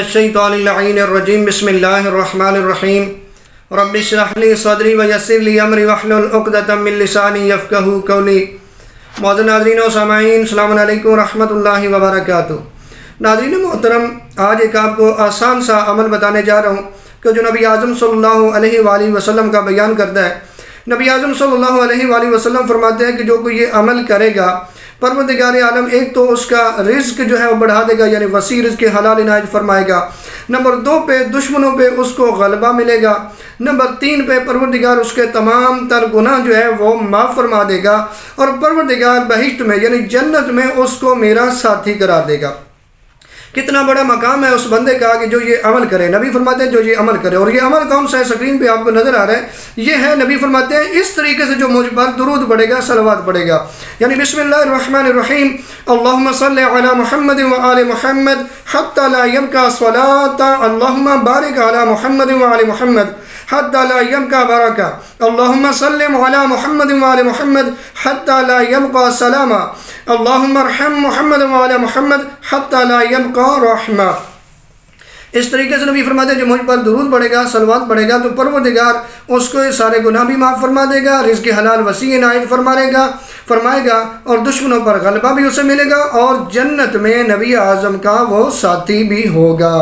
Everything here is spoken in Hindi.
मिनश्शैतानिर्रजीम बिस्मिल्लाहिर्रहमानिर्रहीम रब्बि इश्रह ली सदरी व यस्सिर ली अमरी वहलुल उक़दतम मिन लिसानी यफ़क़हू क़ौली। मौजूद नाज़रीन व सामाईन, अस्सलामु अलैकुम रहमतुल्लाहि व बरकातुहू। नाज़रीन मोहतरम, आज एक आपको आसान सा अमल बताने जा रहा हूँ कि जो नबी आज़म सल्लल्लाहु अलैहि वसल्लम का बयान करता है। नबी आज़म सल्लल्लाहु अलैहि वसल्लम फरमाते हैं कि जो कोई ये अमल करेगा, परवरदिगार आलम एक तो उसका रिज़्क जो है वो बढ़ा देगा, यानी वसी रिज़्क हलाल इनायत फरमाएगा। नंबर 2 पे दुश्मनों पे उसको गलबा मिलेगा। नंबर 3 पे परवरदिगार उसके तमाम तर गुनाह जो है वो माफ़ फरमा देगा और परवरदिगार बहिश्त में यानी जन्नत में उसको मेरा साथी करार देगा। कितना बड़ा मकाम है उस बंदे का कि जो ये अमल करे। नबी फरमाते हैं जो ये अमल करे, और ये अमल कौन सा है स्क्रीन पे आपको नज़र आ रहा है, ये है नबी फरमाते हैं इस तरीके से जो मुझ पर दुरूद पड़ेगा, सलवात पड़ेगा, यानी बिस्मिल्लाहिर्रहमानिर्रहीम अल्लाहुम्मा सल्लि अला मुहम्मद व आले मुहम्मद हत्ता ला यबका सलाता अल्लाहुम्मा बारिक अला मुहम्मद व आले मुहम्मद हत्ता ला यबका बरका अल्लाहुम्मा सल्लि अला मुहम्मद व आले मुहम्मद हत्ता ला यबका सलामा अल्लाहुम्मा अर्हम मुहम्मद व आले मुहम्मद हत्ता ला यबका रहमा। इस तरीके से नबी फरमाते हैं जो मुझ पर दुरूद पड़ेगा, सलवात पड़ेगा, तो परवरदिगार उसको सारे गुनाह भी माफ़ फरमा देगा, रिज़्क़ हलाल वसी इनायत फरमाएगा और दुश्मनों पर गलबा भी उसे मिलेगा और जन्नत में नबी आज़म का वो साथी भी होगा।